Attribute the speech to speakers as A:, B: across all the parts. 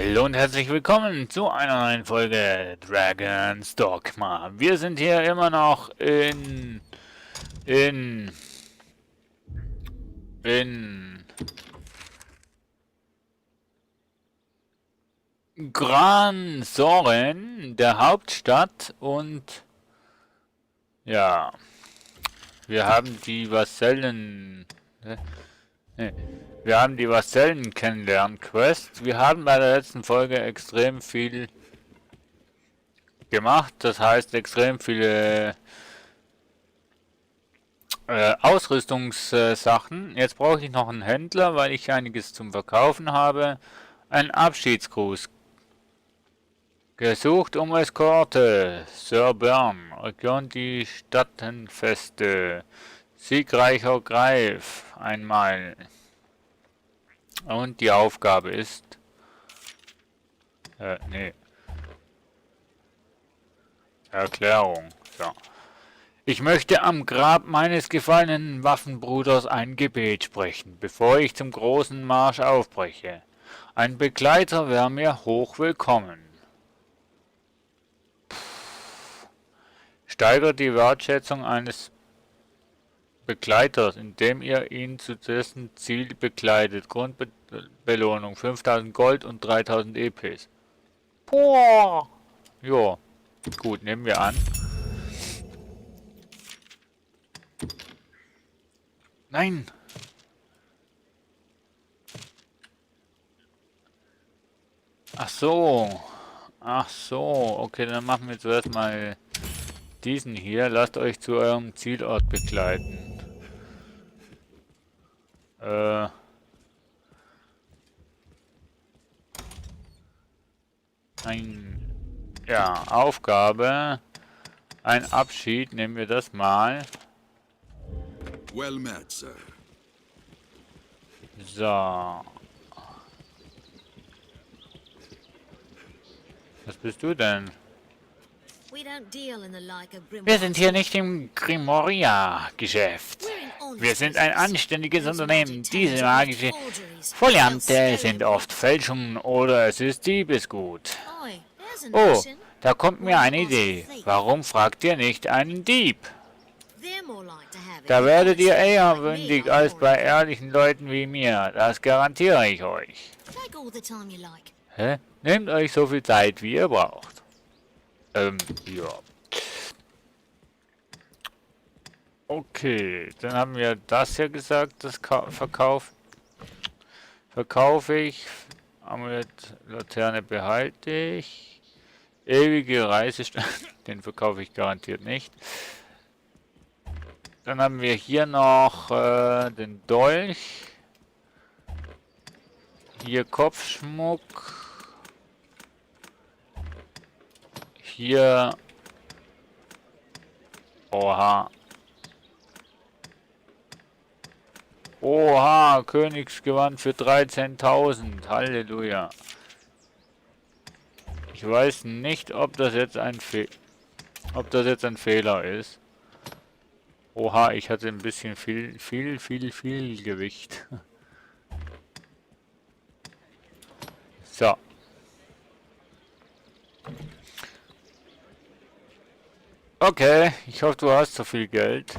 A: Hallo und herzlich willkommen zu einer neuen Folge Dragons Dogma. Wir sind hier immer noch in Gran Soren, der Hauptstadt, und ja, wir haben die Vasallen. Nee, wir haben die Vasallen kennenlernen Quest. Wir haben bei der letzten Folge extrem viel gemacht, das heißt extrem viele Ausrüstungssachen. Jetzt brauche ich noch einen Händler, weil ich einiges zum Verkaufen habe. Ein Abschiedsgruß. Gesucht um Eskorte. Sir Berne. Region die Stadtenfeste. Siegreicher Greif. Einmal. Und die Aufgabe ist... nee. Erklärung. So. Ich möchte am Grab meines gefallenen Waffenbruders ein Gebet sprechen, bevor ich zum großen Marsch aufbreche. Ein Begleiter wäre mir hoch willkommen. Steigert die Wertschätzung eines Begleiters, indem ihr ihn zu dessen Ziel begleitet. Grundbelohnung 5000 Gold und 3000 Epis. Boah! Jo, gut, nehmen wir an. Nein! Ach so. Ach so. Okay, dann machen wir zuerst mal diesen hier. Lasst euch zu eurem Zielort begleiten. Ja, Aufgabe. Ein Abschied. Nehmen wir das mal.
B: Well met, sir.
A: So. Was bist du denn? Wir sind hier nicht im Grimoria-Geschäft. Wir sind ein anständiges Unternehmen. Diese magische Foliante sind oft Fälschungen oder es ist Diebesgut. Oh, da kommt mir eine Idee. Warum fragt ihr nicht einen Dieb? Da werdet ihr eher mündig als bei ehrlichen Leuten wie mir. Das garantiere ich euch. Hä? Nehmt euch so viel Zeit, wie ihr braucht. Ja. Okay, dann haben wir das ja gesagt, das verkaufe ich. Amulett, Laterne behalte ich. Ewige Reisestand, den verkaufe ich garantiert nicht. Dann haben wir hier noch den Dolch. Hier Kopfschmuck. Hier... Oha. Oha, Königsgewand für 13.000. Halleluja. Ich weiß nicht, ob das jetzt ein Fehler ist. Oha, ich hatte ein bisschen viel Gewicht. So. Okay, ich hoffe, du hast so viel Geld.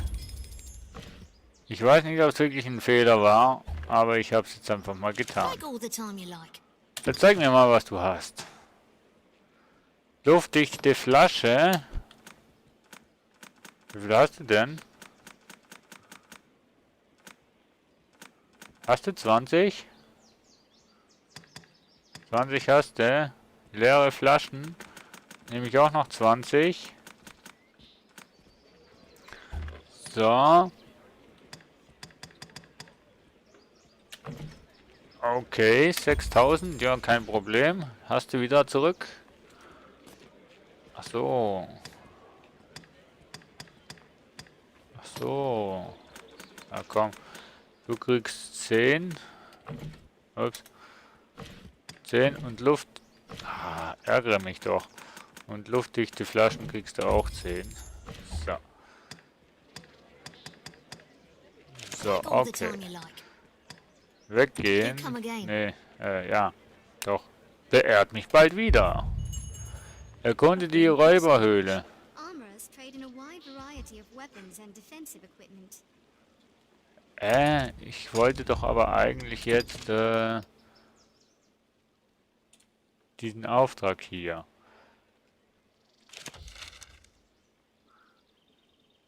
A: Ich weiß nicht, ob es wirklich ein Fehler war, aber ich habe es jetzt einfach mal getan. Jetzt zeig mir mal, was du hast. Luftdichte Flasche. Wie viel hast du denn? Hast du 20? 20 hast du. Leere Flaschen. Nehme ich auch noch 20. So. Okay, 6000. Ja, kein Problem. Hast du wieder zurück? Ach so. Ach so. Na komm. Du kriegst 10. Ups. 10 und Luft. Ah, ärgere mich doch. Und luftdichte Flaschen kriegst du auch 10. So. So, okay. Weggehen. Nee, ja. Doch. beehrt mich bald wieder. Erkunde die Räuberhöhle.
C: Armorers trade in a wide variety of weapons and defensive equipment.
A: Ich wollte doch aber eigentlich jetzt diesen Auftrag hier.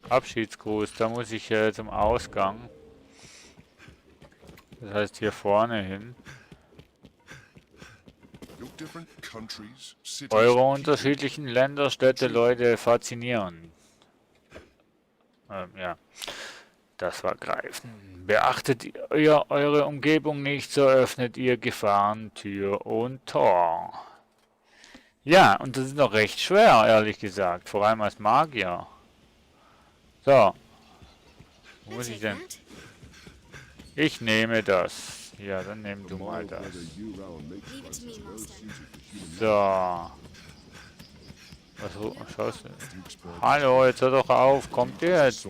A: Abschiedsgruß, da muss ich zum Ausgang. Das heißt hier vorne hin. Eure unterschiedlichen Länder, Städte, Leute faszinieren. Ja, das war greifen. Beachtet ihr eure Umgebung nicht, so öffnet ihr Gefahren, Tür und Tor. Ja, und das ist noch recht schwer, ehrlich gesagt. Vor allem als Magier. So. Wo muss ich denn? Ich nehme das. Ja, dann nimm du mal das. So. Was schaust du? Hallo, jetzt hör doch auf. Kommt jetzt.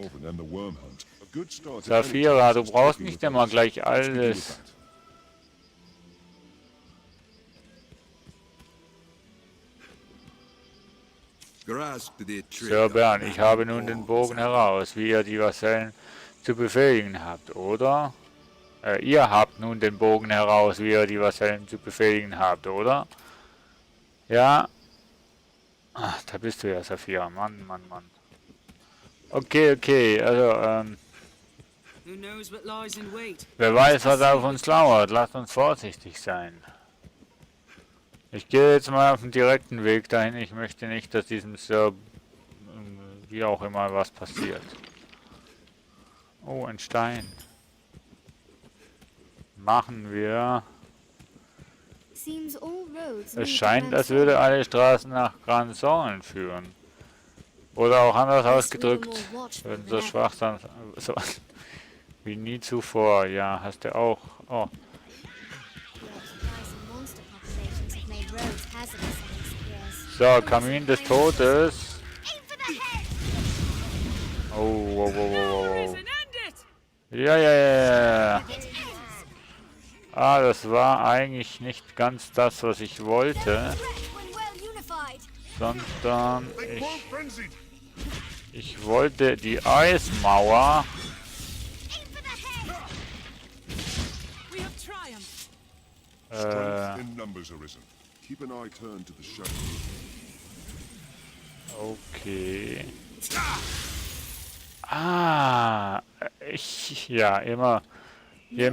A: Saphira, du brauchst nicht immer gleich alles. Sir Berne, ich habe nun den Bogen heraus, wie ihr die Vasallen zu befehligen habt, oder? Ihr habt nun den Bogen heraus, wie ihr die Vasallen zu befehligen habt, oder? Ja. Ach, da bist du ja, Saphira. Mann, Mann, Mann. Okay, also, wer weiß, was auf uns lauert. Lasst uns vorsichtig sein. Ich gehe jetzt mal auf den direkten Weg dahin. Ich möchte nicht, dass diesem Sir, wie auch immer, was passiert. Oh, ein Stein. Machen wir. Es scheint, als würde alle Straßen nach Vasallen führen. Oder auch anders ausgedrückt, wenn so schwach sein, so wie nie zuvor. Ja, hast du auch. Oh. So, Kamin des Todes. Oh. Ja. Ah, das war eigentlich nicht ganz das, was ich wollte. Sondern ich wollte die Eismauer. Okay. Ah, ja, immer. Je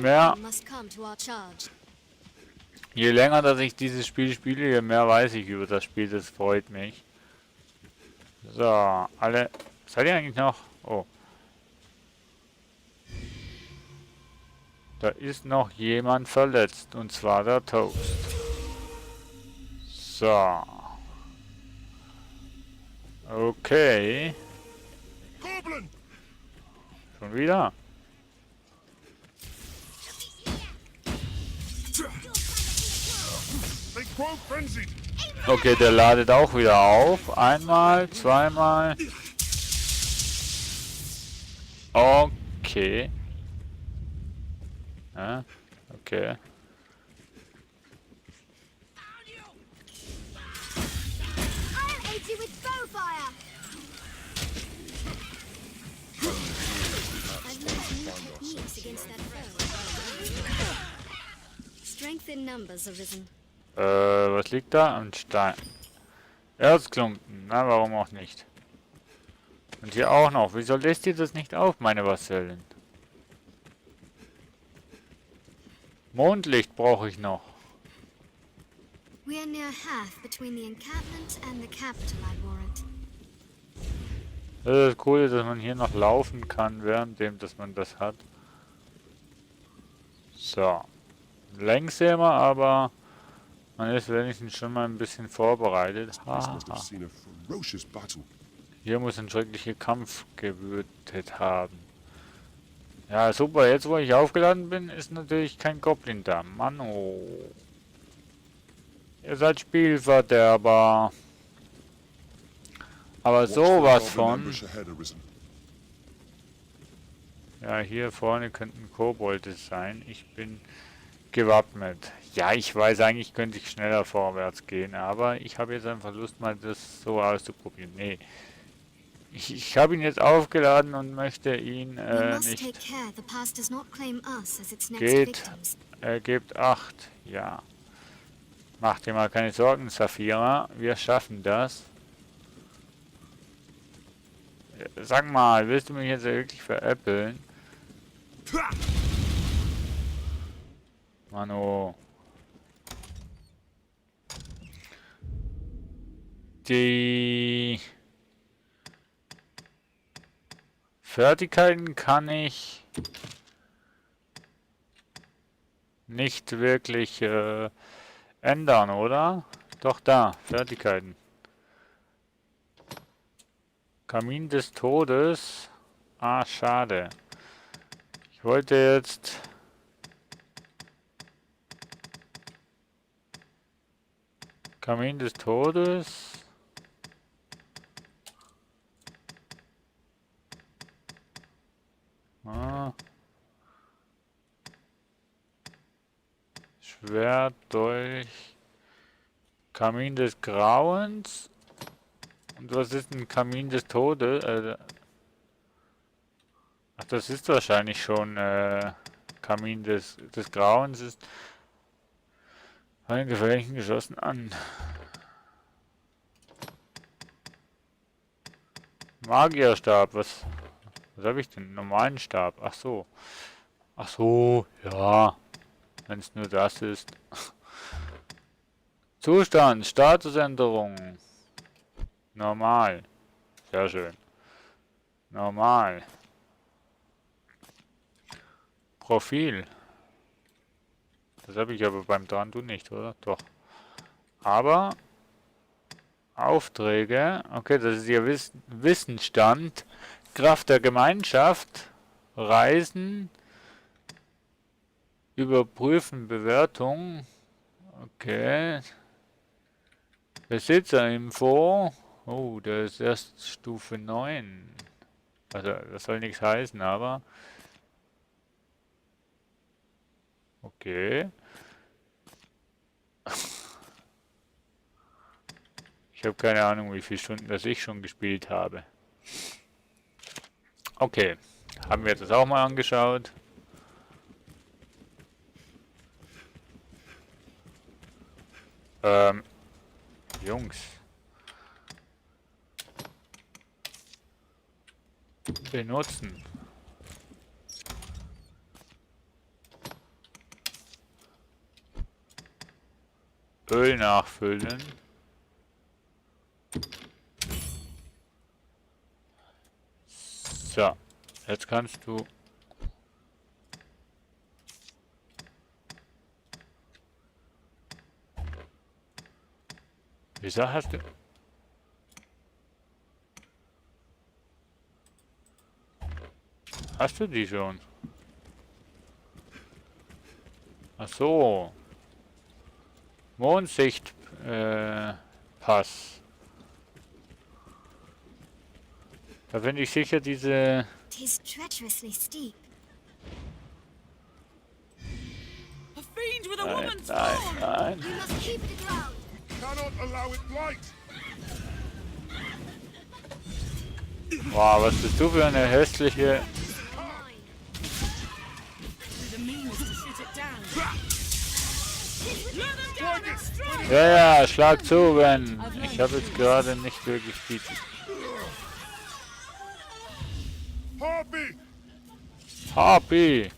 A: länger, dass ich dieses Spiel spiele, je mehr weiß ich über das Spiel. Das freut mich. So, alle. Seid ihr eigentlich noch? Oh. Da ist noch jemand verletzt. Und zwar der Toast. So. Okay. Schon wieder? Okay, der ladet auch wieder auf. Einmal, zweimal. Okay. Ja, okay.
C: Strength in numbers arisen.
A: Was liegt da? Ein Stein. Erzklumpen. Na, warum auch nicht? Und hier auch noch. Wieso lässt ihr das nicht auf, meine Vasallen? Mondlicht brauche ich noch.
C: We are near half between the encampment and the capital, I warrant.
A: Das ist das Coole, dass man hier noch laufen kann, währenddem, dass man das hat. So. Längs immer, aber man ist wenigstens schon mal ein bisschen vorbereitet. Hier muss ein schrecklicher Kampf gewütet haben. Ja, super. Jetzt, wo ich aufgeladen bin, ist natürlich kein Goblin da. Mann, oh. Ihr seid Spielverderber. Aber sowas von. Ja, hier vorne könnten Kobolde sein. Ich bin gewappnet. Ja, ich weiß, eigentlich könnte ich schneller vorwärts gehen, aber ich habe jetzt einfach Lust, mal das so auszuprobieren. Nee. Ich habe ihn jetzt aufgeladen und möchte ihn nicht. Geht. Er gibt 8. Ja. Mach dir mal keine Sorgen, Saphira. Wir schaffen das. Sag mal, willst du mich jetzt wirklich veräppeln? Mano. Die Fertigkeiten kann ich nicht wirklich ändern, oder? Doch, da, Fertigkeiten. Kamin des Todes. Ah, schade. Ich wollte jetzt... Kamin des Todes. Ah. Schwert, Dolch. Kamin des Grauens. Und was ist ein Kamin des Todes? Ach, das ist wahrscheinlich schon Kamin des Grauens ist einen gefährlichen geschossen an. Magierstab, was habe ich denn? Normalen Stab. Ach so. Ach so, ja. Wenn es nur das ist. Zustand, Statusänderung. Normal. Sehr schön. Normal. Profil. Das habe ich aber beim Dran tun nicht, oder? Doch. Aber Aufträge. Okay, das ist ihr Wissensstand. Kraft der Gemeinschaft. Reisen. Überprüfen, Bewertung. Okay. Besitzerinfo. Oh, der ist erst Stufe 9. Also, das soll nichts heißen, aber... Okay. Ich habe keine Ahnung, wie viele Stunden das ich schon gespielt habe. Okay. Haben wir das auch mal angeschaut. Jungs. Benutzen. Öl nachfüllen. So, jetzt kannst du... Wieso hast du... Hast du die schon? Ach so. Mondsicht Pass. Da finde ich sicher diese... Nein, nein. Wow, was bist du für eine hässliche... Ja, ja, schlag zu, Ben. Ich habe jetzt gerade nicht wirklich viel... Harpy!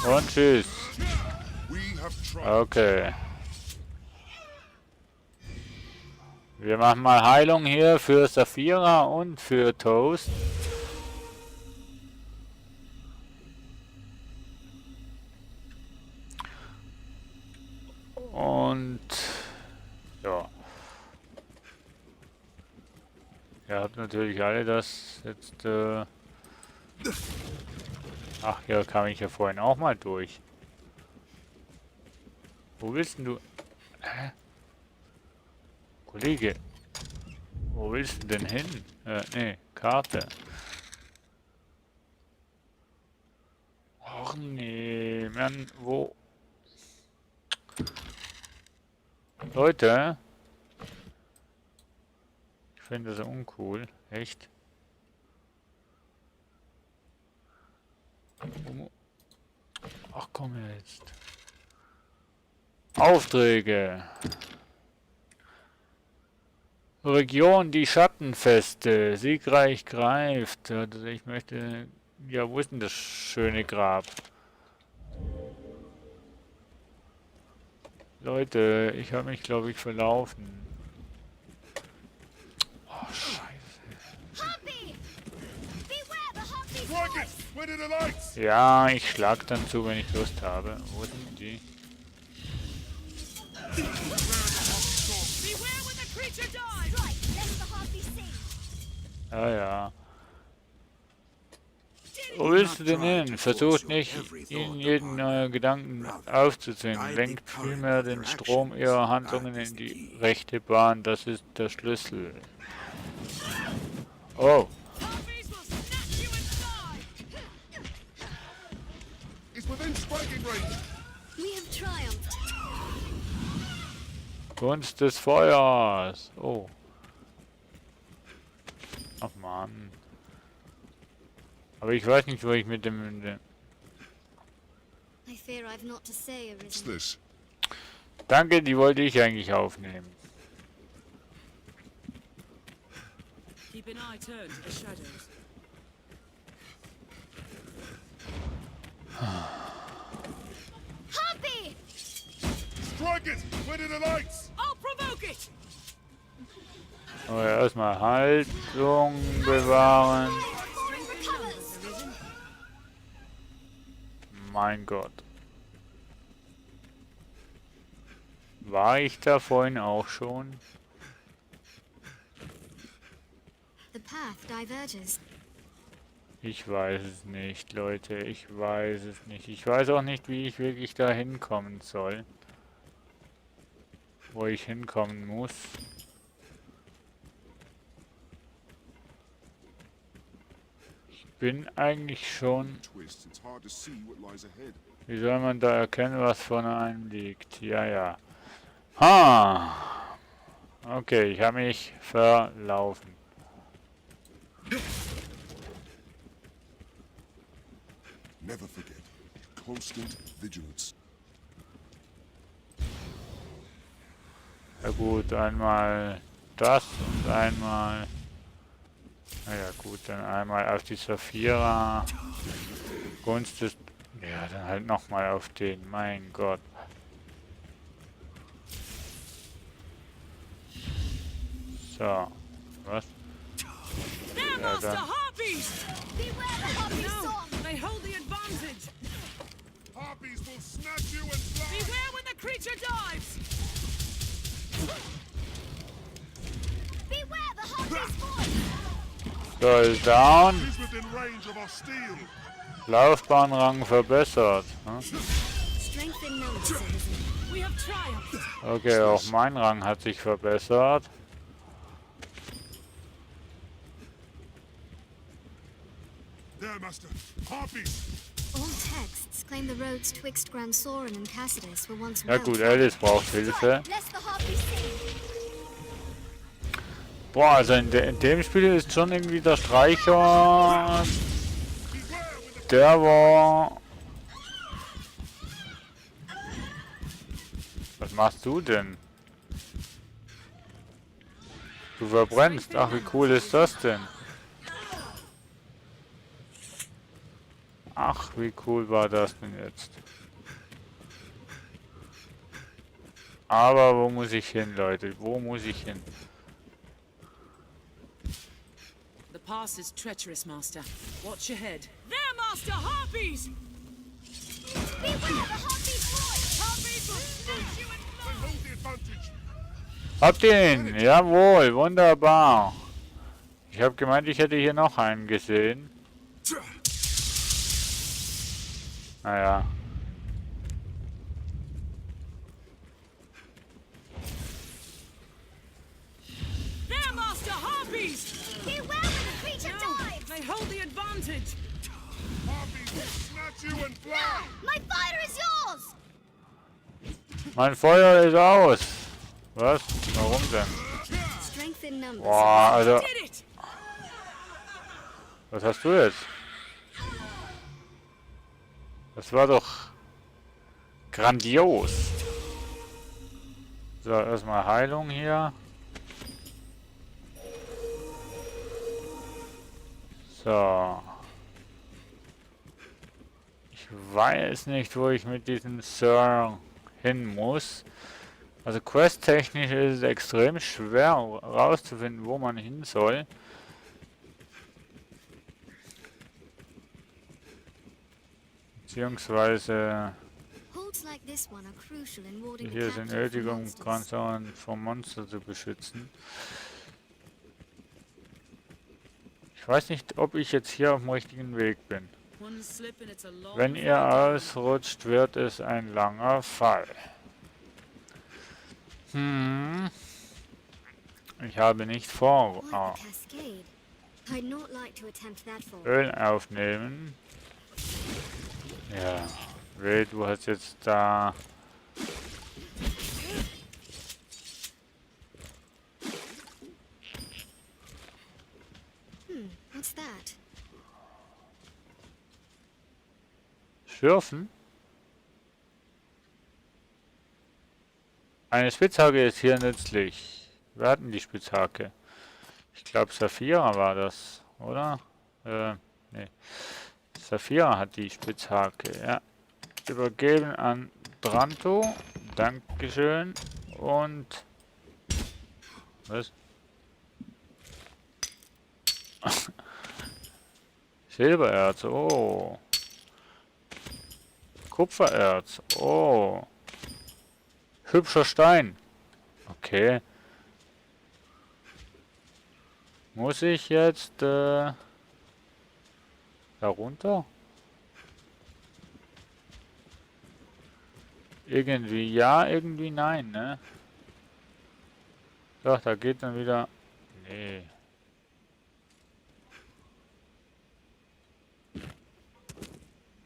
A: Und tschüss. Okay. Wir machen mal Heilung hier für Saphira und für Toast. Und ja. Ihr habt natürlich alle das jetzt. Ach ja, kam ich ja vorhin auch mal durch. Wo willst denn du? Hä? Kollege, wo willst du denn hin? Nee, Karte. Oh, Och nee, Mann, wo? Leute? Ich finde das uncool. Echt? Ach komm jetzt. Aufträge. Region die Schattenfeste. Siegreich greift. Also ich möchte... Ja, wo ist denn das schöne Grab? Leute, ich habe mich, glaube ich, verlaufen. Oh, scheiße. Ja, ich schlag dann zu, wenn ich Lust habe. Wo sind die? Ja, ja. Wo willst du denn hin? Versucht nicht, ihnen jeden neuen Gedanken aufzuzwingen. Lenkt vielmehr den Strom ihrer Handlungen in die rechte Bahn. Das ist der Schlüssel. Oh. Kunst des Feuers. Oh. Ach Mann. Aber ich weiß nicht, wo ich mit dem... Danke, die wollte ich eigentlich aufnehmen.
D: Keep an eye turned to the shadows.
C: Harpy!
B: Strike it! Where are the lights?
D: I'll provoke it!
A: Oh, erstmal Haltung bewahren. Mein Gott. War ich da vorhin auch schon?
C: The path diverges.
A: Ich weiß es nicht, Leute. Ich weiß es nicht. Ich weiß auch nicht, wie ich wirklich da hinkommen soll. Wo ich hinkommen muss. Ich bin eigentlich schon... Wie soll man da erkennen, was vor einem liegt? Ja, ja. Ha! Okay, ich habe mich verlaufen.
B: Never forget. Constant vigilance.
A: Ja gut, einmal das und einmal... Naja gut, dann einmal auf die Saphira. Gunst ist... Ja, dann halt nochmal auf den. Mein Gott. So. Was?
D: They're
A: Ja,
D: master
A: dann...
D: harpies!
C: Beware the Harpy
D: No,
C: song!
D: they hold the advantage!
B: Harpies will snatch you and fly!
D: Beware when the creature dives!
C: Beware the Harpy's voice!
A: So, ist down.
B: He's within range of our steel!
A: Laufbahnrang verbessert. Hm?
C: Strength in numbers, citizen.
D: We have triumphed!
A: Okay, auch mein Rang hat sich verbessert.
B: There, Master! Harpies!
C: All texts claim the roads twixt Grand Soren and Cassidus were once
A: Ja gut, Alice braucht Hilfe.
C: Lest the Harpy sing!
A: Boah, also in dem Spiel ist schon irgendwie der Streicher... Der war... Was machst du denn? Du verbrennst. Ach, wie cool ist das denn? Ach, wie cool war das denn jetzt? Aber wo muss ich hin, Leute? Wo muss ich hin?
D: The pass is treacherous, Master. Watch your head. They're master harpies!
C: Beware the Harpy's voice!
D: Harpies will snatch you and
B: They hold the advantage!
A: Habt ihr ihn? Jawohl, wunderbar. Ich habe gemeint, ich hätte hier noch einen gesehen. Naja.
D: They're master harpies!
C: Beware when the creature
D: No,
C: dives!
D: they hold the advantage!
B: Harpies will snatch you and fly.
C: My fire is yours!
A: Mein Feuer ist aus. Was? Warum denn?
C: Strength in numbers.
A: Boah, also...
D: Did it!
A: Was hast du jetzt? Das war doch... grandios. So, erstmal Heilung hier. So. Ich weiß nicht, wo ich mit diesem Sir hin muss. Also questtechnisch ist es extrem schwer herauszufinden, wo man hin soll. Beziehungsweise
C: Holds like this one are crucial in warding
A: hier
C: the
A: ist die
C: captain from
A: Nötigung,
C: monsters.
A: Konsolen vom Monster zu beschützen. Ich weiß nicht, ob ich jetzt hier auf dem richtigen Weg bin.
D: One slip and it's a long
A: Wenn ihr
D: fall down.
A: ausrutscht, wird es ein langer Fall. Ich habe nicht vor.
C: Quite
A: Oh.
C: the cascade. I'd not like to attempt that fall.
A: Öl aufnehmen. Ja. Weh, du hast jetzt da...
C: What's that?
A: Schürfen? Eine Spitzhacke ist hier nützlich. Wir hatten die Spitzhacke. Ich glaube, Saphira war das, oder? Nee. Saphira hat die Spitzhacke, ja. Übergeben an Branto. Dankeschön. Und... Was? Silbererz, oh. Kupfererz, oh. Hübscher Stein. Okay. Muss ich jetzt da runter? Irgendwie ja, irgendwie nein, ne? Doch, da geht dann wieder... Nee.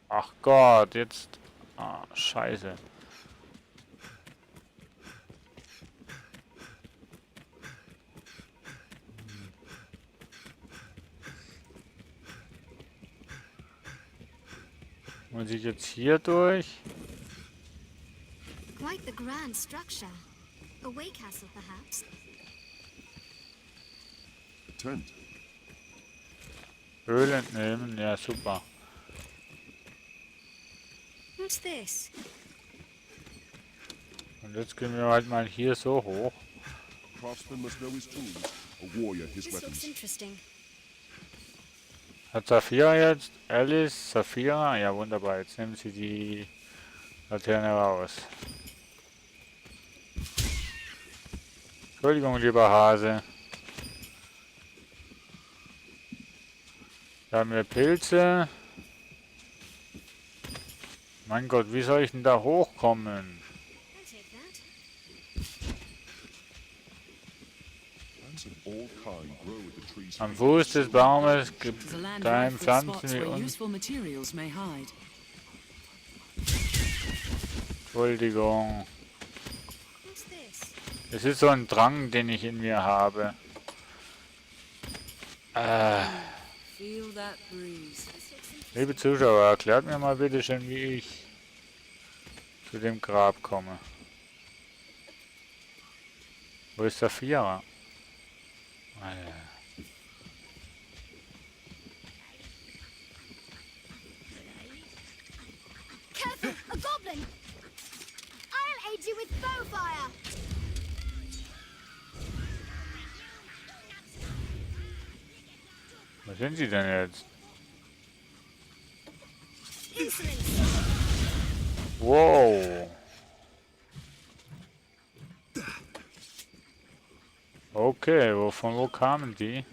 A: Ach Gott, jetzt... Ah, scheiße. Muss ich jetzt hier durch?
C: Quite the grand structure. A way castle, perhaps.
B: Tent.
A: Öl entnehmen, ja super.
C: What's this?
A: Und jetzt gehen wir halt mal hier so hoch.
B: Craftsman must know his tools. A warrior his
C: This looks
B: weapons.
C: interesting.
A: Hat Saphira jetzt? Alice, Saphira? Ja, wunderbar. Jetzt nehmen sie die Laterne raus. Entschuldigung, lieber Hase. Da haben wir Pilze. Mein Gott, wie soll ich denn da hochkommen?
C: I'll take that.
B: Plants of all kind grow with the trees.
A: Am Fuß des Baumes gibt
D: There's a land
A: dein
D: rife with
A: Pflanzen
D: spots
A: wie
D: where
A: uns.
D: useful materials may hide.
A: Entschuldigung.
C: What's this?
A: Es ist so ein Drang, den ich in mir habe.
D: Feel that breeze.
A: Liebe Zuschauer, erklärt mir mal bitte schön, wie ich zu dem Grab komme. Wo ist Saphira?
C: Careful! A goblin! I'll aid you with bow fire!
A: Wo sind sie denn jetzt?
C: Insolence!
A: Wow. Okay, von wo kamen die?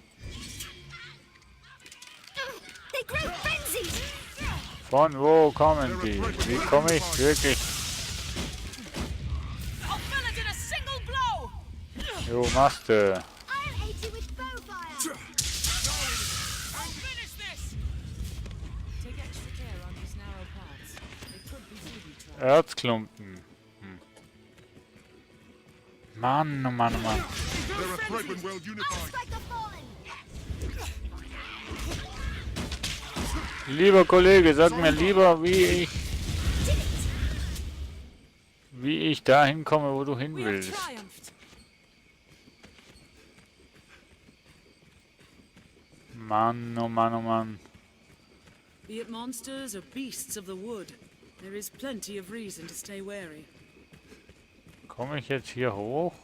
C: They grow frenzied!
A: Von wo kommen die? Wie komme ich wirklich?
D: I'll fill it in a single blow!
A: Jo, Maste.
C: I'll aid you with bow fire!
D: I'll finish this! Take
A: Erzklumpen. Mann, oh Mann, oh Mann.
B: They're a threat when well unified.
A: Lieber Kollege, sag mir lieber, wie ich dahin komme, wo du hin
D: We have
A: willst.
D: triumphed.
A: Mann, oh Mann, oh Mann.
D: Be it monsters or beasts of the wood, there is plenty of reason to stay wary.
A: Komme ich jetzt hier hoch?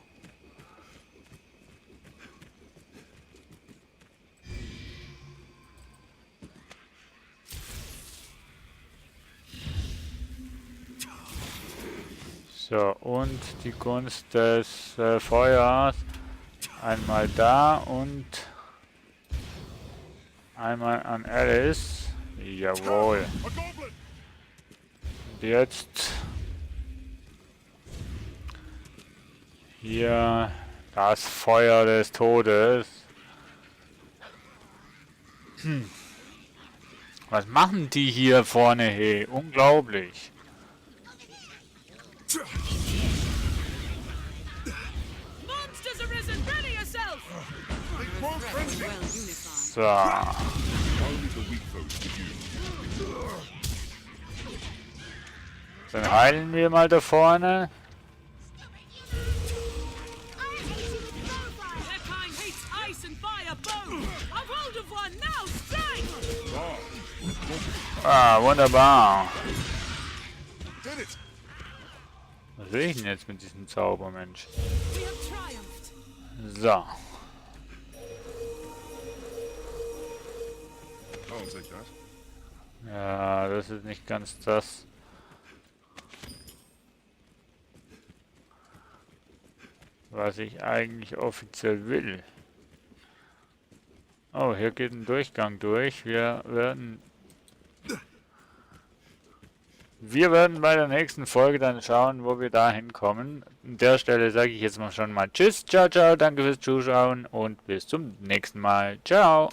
A: So, und die Gunst des Feuers. Einmal da und einmal an Alice. Jawohl.
B: A goblin!
A: Und jetzt hier das Feuer des Todes. Was machen die hier vorne, hey? Unglaublich.
D: Monsters arisen, ready yourself!
B: They grow frenzy!
D: Well unified.
A: So,
B: Only the weak folks could use
A: dann heilen wir mal da vorne.
D: Their kind hates ice and fire both. A hold of one now, strike!
A: Ah, wunderbar.
B: Did it!
A: Was will ich denn jetzt mit diesem Zauber, Mensch?
D: We have triumphed.
A: So.
B: I'll take that.
A: Ja, das ist nicht ganz das. Was ich eigentlich offiziell will. Oh, hier geht ein Durchgang durch. Wir werden bei der nächsten Folge dann schauen, wo wir da hinkommen. An der Stelle sage ich jetzt mal schon mal Tschüss, ciao, ciao, danke fürs Zuschauen und bis zum nächsten Mal. Ciao.